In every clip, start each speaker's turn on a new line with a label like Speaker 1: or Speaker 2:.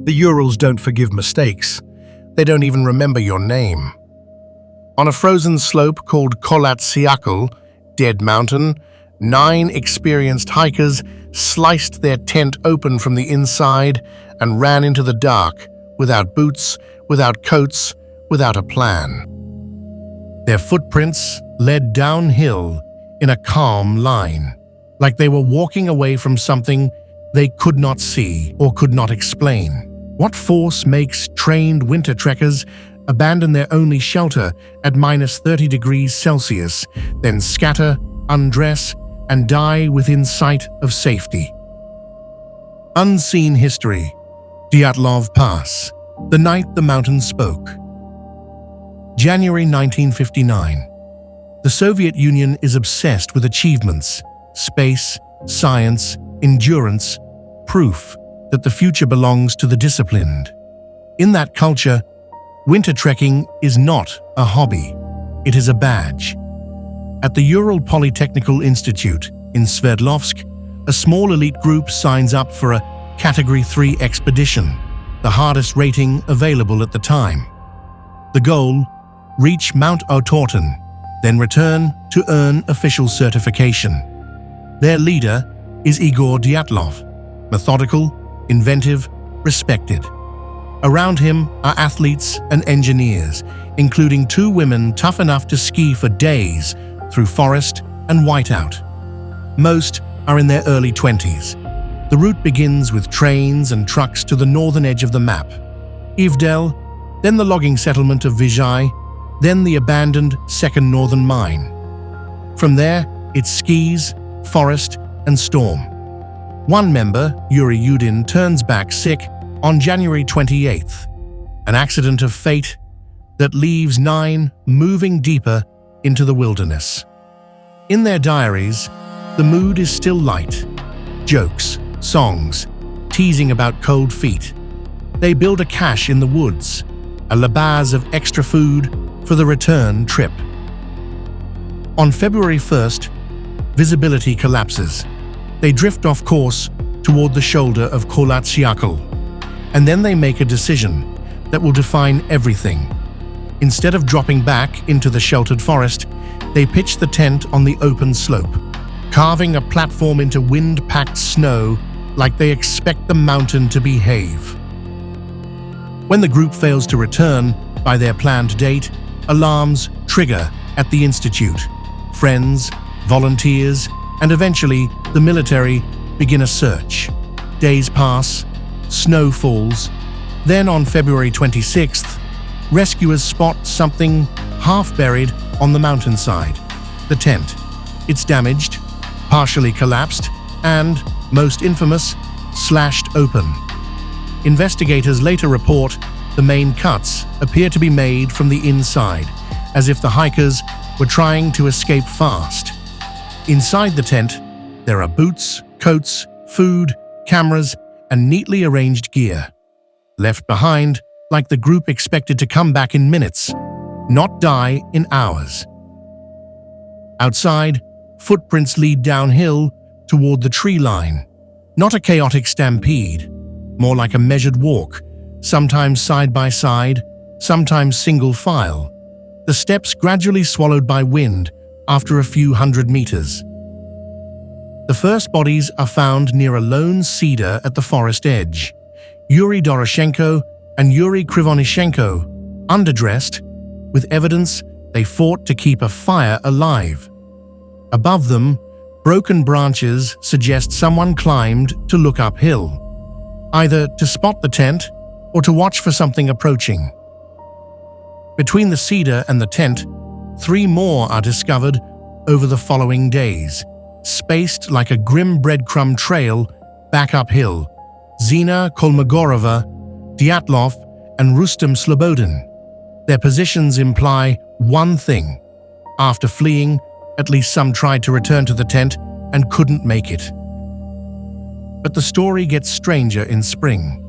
Speaker 1: The Urals don't forgive mistakes. They don't even remember your name. On a frozen slope called Kholat Syakhl, Dead Mountain, 9 experienced hikers sliced their tent open from the inside and ran into the dark, without boots, without coats, without a plan. Their footprints led downhill in a calm line, like they were walking away from something they could not see or could not explain. What force makes trained winter trekkers abandon their only shelter at -30 degrees Celsius, then scatter, undress, and die within sight of safety? Unseen history. Dyatlov Pass. The night the mountain spoke. January 1959. The Soviet Union is obsessed with achievements, space, science, endurance, proof that the future belongs to the disciplined. In that culture, winter trekking is not a hobby, it is a badge. At the Ural Polytechnical Institute in Sverdlovsk, a small elite group signs up for a Category 3 expedition, the hardest rating available at the time. The goal: reach Mount Autorten, then return to earn official certification. Their leader is Igor Dyatlov, methodical, inventive, respected. Around him are athletes and engineers, including 2 women tough enough to ski for days through forest and whiteout. Most are in their early 20s. The route begins with trains and trucks to the northern edge of the map. Ivdel, then the logging settlement of Vizhay, then the abandoned second northern mine. From there, it's skis, forest, and storm. One member, Yuri Yudin, turns back sick on January 28th, an accident of fate that leaves 9 moving deeper into the wilderness. In their diaries, the mood is still light. Jokes, songs, teasing about cold feet. They build a cache in the woods, a labaz of extra food for the return trip. On February 1st, visibility collapses. They drift off course toward the shoulder of Kholat Syakhl, and then they make a decision that will define everything. Instead of dropping back into the sheltered forest, they pitch the tent on the open slope, carving a platform into wind-packed snow like they expect the mountain to behave. When the group fails to return by their planned date, alarms trigger at the institute. Friends, volunteers, and eventually the military begin a search. Days pass, snow falls. Then on February 26th, rescuers spot something half buried on the mountainside. The tent. It's damaged, partially collapsed, and, most infamous, slashed open. Investigators later report the main cuts appear to be made from the inside, as if the hikers were trying to escape fast. Inside the tent, there are boots, coats, food, cameras, and neatly arranged gear. Left behind, like the group expected to come back in minutes, not die in hours. Outside, footprints lead downhill toward the tree line. Not a chaotic stampede, more like a measured walk, sometimes side by side, sometimes single file. The steps gradually swallowed by wind after a few hundred meters. The first bodies are found near a lone cedar at the forest edge. Yuri Doroshenko and Yuri Krivonishenko, underdressed, with evidence they fought to keep a fire alive. Above them, broken branches suggest someone climbed to look uphill, either to spot the tent or to watch for something approaching. Between the cedar and the tent, 3 more are discovered over the following days, spaced like a grim breadcrumb trail back uphill: Zina Kolmogorova, Dyatlov, and Rustem Slobodin. Their positions imply one thing: after fleeing, at least some tried to return to the tent and couldn't make it. But the story gets stranger in spring.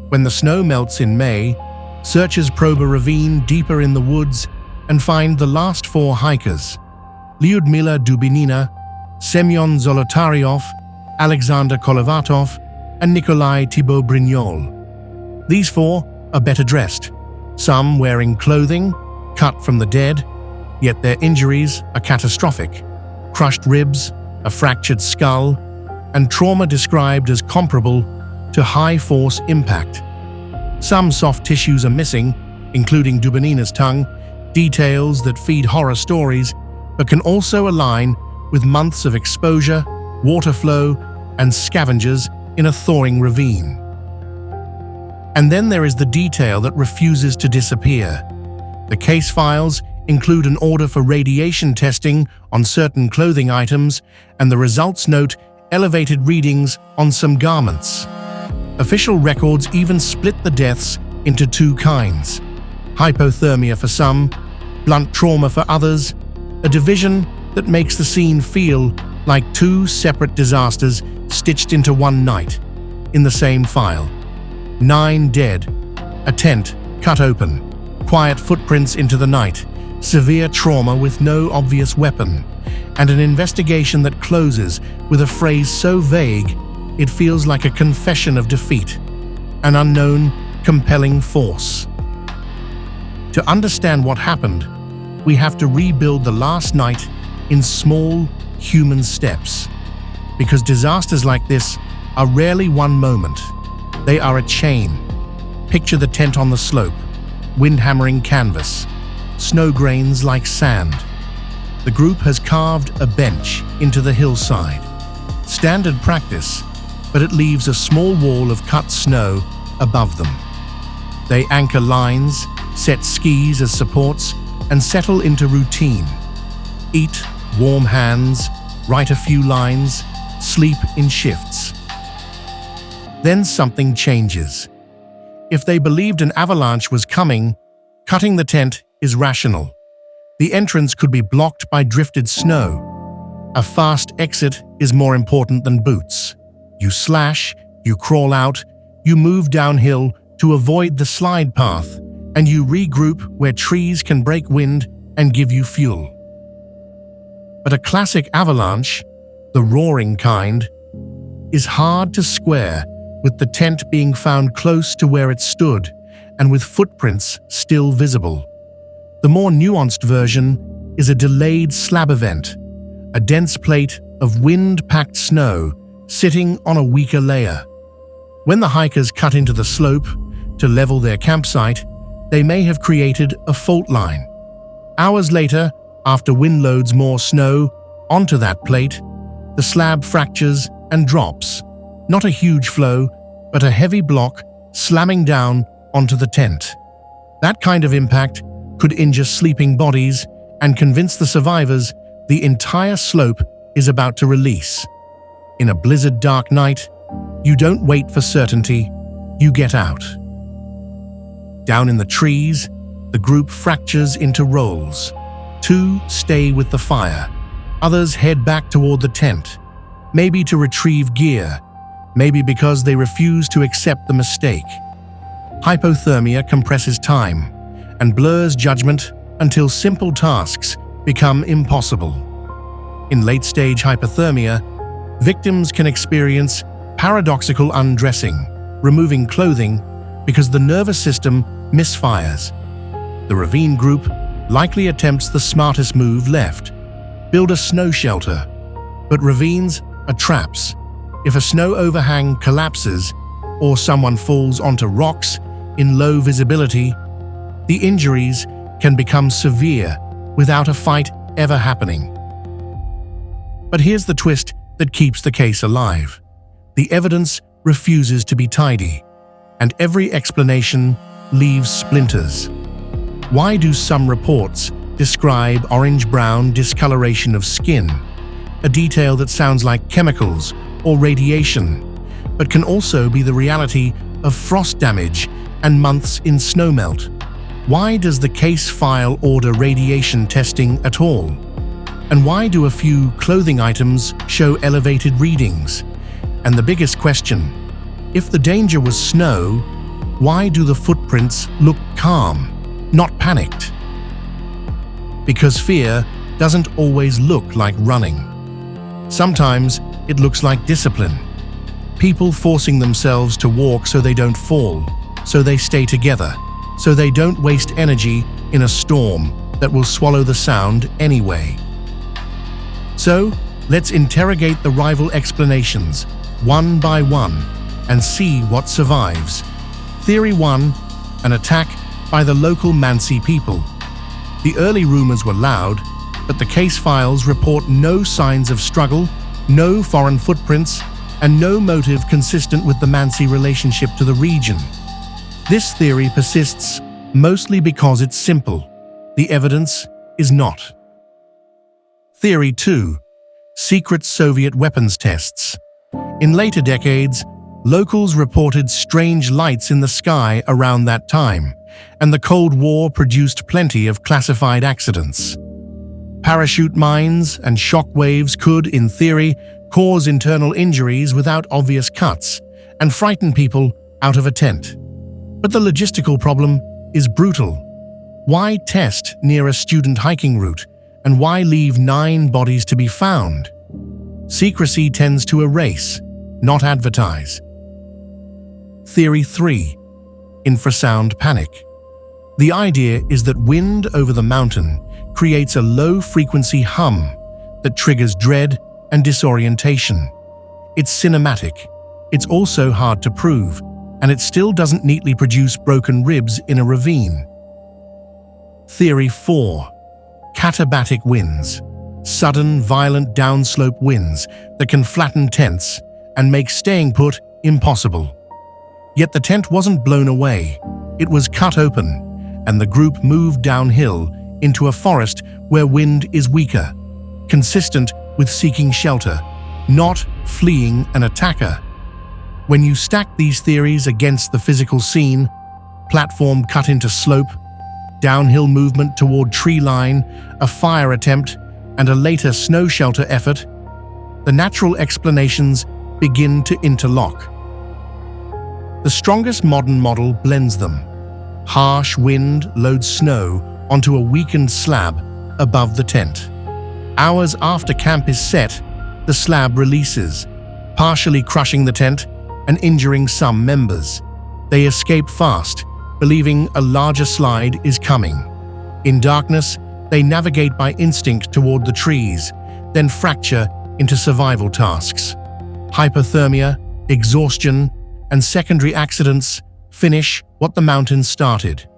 Speaker 1: When the snow melts in May, searchers probe a ravine deeper in the woods and find the last 4 hikers: Lyudmila Dubinina, Semyon Zolotaryov, Alexander Kolovatov, and Nikolai Thibault-Brignol. These 4 are better dressed, some wearing clothing cut from the dead, yet their injuries are catastrophic. Crushed ribs, a fractured skull, and trauma described as comparable to high-force impact. Some soft tissues are missing, including Dubinina's tongue, details that feed horror stories, but can also align with months of exposure, water flow, and scavengers in a thawing ravine. And then there is the detail that refuses to disappear. The case files include an order for radiation testing on certain clothing items, and the results note elevated readings on some garments. Official records even split the deaths into 2 kinds: hypothermia for some, blunt trauma for others, a division that makes the scene feel like 2 separate disasters stitched into one night. In the same file, 9 dead, a tent cut open, quiet footprints into the night, severe trauma with no obvious weapon, and an investigation that closes with a phrase so vague it feels like a confession of defeat, an unknown, compelling force. To understand what happened, we have to rebuild the last night in small, human steps. Because disasters like this are rarely one moment. They are a chain. Picture the tent on the slope, wind hammering canvas, snow grains like sand. The group has carved a bench into the hillside. Standard practice, but it leaves a small wall of cut snow above them. They anchor lines, set skis as supports, and settle into routine. Eat, warm hands, write a few lines, sleep in shifts. Then something changes. If they believed an avalanche was coming, cutting the tent is rational. The entrance could be blocked by drifted snow. A fast exit is more important than boots. You slash, you crawl out, you move downhill to avoid the slide path, and you regroup where trees can break wind and give you fuel. But a classic avalanche, the roaring kind, is hard to square, with the tent being found close to where it stood and with footprints still visible. The more nuanced version is a delayed slab event, a dense plate of wind-packed snow sitting on a weaker layer. When the hikers cut into the slope to level their campsite, they may have created a fault line. Hours later, after wind loads more snow onto that plate, the slab fractures and drops. Not a huge flow, but a heavy block slamming down onto the tent. That kind of impact could injure sleeping bodies and convince the survivors the entire slope is about to release. In a blizzard dark night, you don't wait for certainty, you get out. Down in the trees, the group fractures into rolls. 2 stay with the fire. Others head back toward the tent, maybe to retrieve gear, maybe because they refuse to accept the mistake. Hypothermia compresses time and blurs judgment until simple tasks become impossible. In late-stage hypothermia, victims can experience paradoxical undressing, removing clothing because the nervous system misfires. The RAVINE group likely attempts the smartest move left: build a snow shelter. But ravines are traps. If a snow overhang collapses or someone falls onto rocks in low visibility, the injuries can become severe without a fight ever happening. But here's the twist that keeps the case alive. The evidence refuses to be tidy, and every explanation leaves splinters. Why do some reports describe orange-brown discoloration of skin, a detail that sounds like chemicals or radiation, but can also be the reality of frost damage and months in snowmelt? Why does the case file order radiation testing at all? And why do a few clothing items show elevated readings? And the biggest question, if the danger was snow, why do the footprints look calm, not panicked? Because fear doesn't always look like running. Sometimes it looks like discipline. People forcing themselves to walk so they don't fall. so they stay together, so they don't waste energy in a storm that will swallow the sound anyway. So, let's interrogate the rival explanations, one by one, and see what survives. Theory 1. An attack by the local Mansi people. The early rumors were loud, but the case files report no signs of struggle, no foreign footprints, and no motive consistent with the Mansi relationship to the region. This theory persists mostly because it's simple. The evidence is not. Theory 2. Secret Soviet weapons tests. In later decades, locals reported strange lights in the sky around that time, and the Cold War produced plenty of classified accidents. Parachute mines and shockwaves could, in theory, cause internal injuries without obvious cuts and frighten people out of a tent. But the logistical problem is brutal. Why test near a student hiking route, and why leave 9 bodies to be found? Secrecy tends to erase, not advertise. Theory 3. Infrasound panic. The idea is that wind over the mountain creates a low-frequency hum that triggers dread and disorientation. It's cinematic. It's also hard to prove, and it still doesn't neatly produce broken ribs in a ravine. Theory 4. KATABATIC winds. Sudden, violent downslope winds that can flatten tents and make staying put impossible. Yet the tent wasn't blown away. It was cut open, and the group moved downhill into a forest where wind is weaker, consistent with seeking shelter, not fleeing an attacker. When you stack these theories against the physical scene, platform cut into slope, downhill movement toward tree line, a fire attempt, and a later snow shelter effort, the natural explanations begin to interlock. The strongest modern model blends them. Harsh wind loads snow onto a weakened slab above the tent. Hours after camp is set, the slab releases, partially crushing the tent and injuring some members. They escape fast, believing a larger slide is coming. In darkness, they navigate by instinct toward the trees, then fracture into survival tasks. Hypothermia, exhaustion, and secondary accidents finish what the mountain started.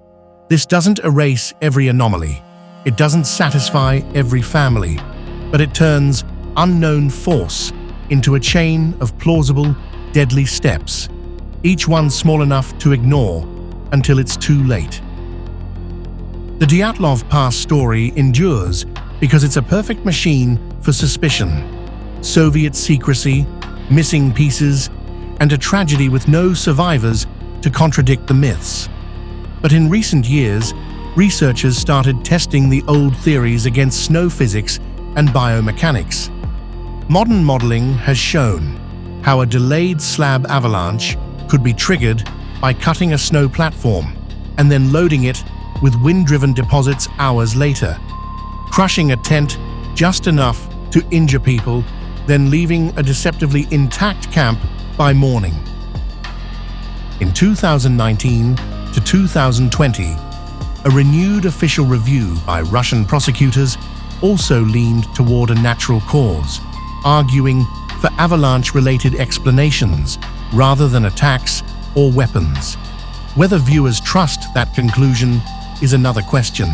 Speaker 1: This doesn't erase every anomaly. It doesn't satisfy every family, but it turns unknown force into a chain of plausible, deadly steps, each one small enough to ignore until it's too late. The Dyatlov Pass story endures because it's a perfect machine for suspicion. Soviet secrecy, missing pieces, and a tragedy with no survivors to contradict the myths. But in recent years, researchers started testing the old theories against snow physics and biomechanics. Modern modeling has shown how a delayed slab avalanche could be triggered by cutting a snow platform and then loading it with wind-driven deposits hours later, crushing a tent just enough to injure people, then leaving a deceptively intact camp by morning. In 2019 to 2020, a renewed official review by Russian prosecutors also leaned toward a natural cause, arguing for avalanche-related explanations rather than attacks or weapons. Whether viewers trust that conclusion is another question.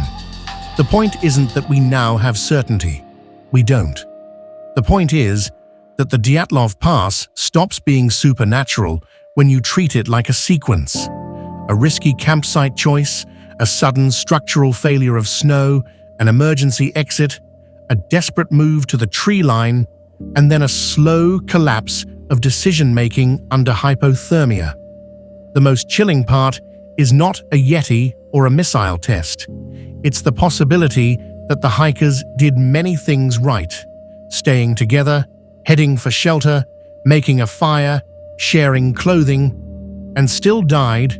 Speaker 1: The point isn't that we now have certainty. We don't. The point is that the Dyatlov Pass stops being supernatural when you treat it like a sequence. A risky campsite choice, a sudden structural failure of snow, an emergency exit, a desperate move to the tree line, and then a slow collapse of decision-making under hypothermia. The most chilling part is not a Yeti or a missile test. It's the possibility that the hikers did many things right, staying together, heading for shelter, making a fire, sharing clothing, and still died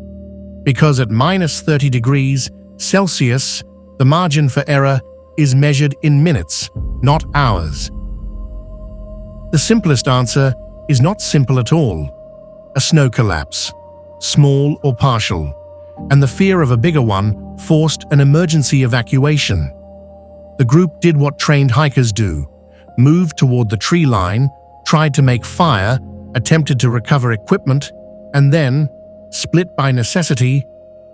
Speaker 1: because at -30 degrees Celsius, the margin for error is measured in minutes, not hours. The simplest answer is not simple at all. A snow collapse. small or partial, and the fear of a bigger one forced an emergency evacuation. The group did what trained hikers do, moved toward the tree line, tried to make fire, attempted to recover equipment, and then, split by necessity,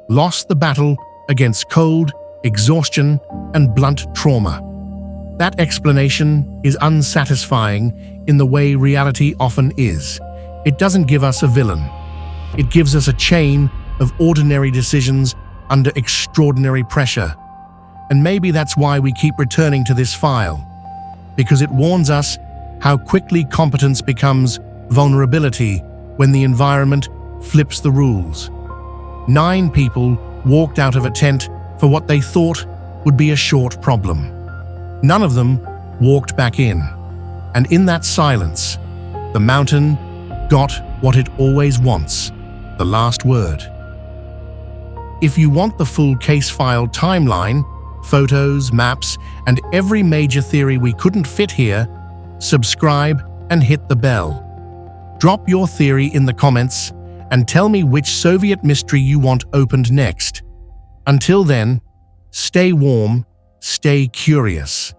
Speaker 1: lost the battle against cold, exhaustion, and blunt trauma. That explanation is unsatisfying in the way reality often is. It doesn't give us a villain. It gives us a chain of ordinary decisions under extraordinary pressure. And maybe that's why we keep returning to this file, because it warns us how quickly competence becomes vulnerability when the environment flips the rules. 9 people walked out of a tent for what they thought would be a short problem. None of them walked back in, and in that silence, the mountain got what it always wants, the last word. If you want the full case file timeline, photos, maps, and every major theory we couldn't fit here, subscribe and hit the bell. Drop your theory in the comments and tell me which Soviet mystery you want opened next. Until then, stay warm, stay curious.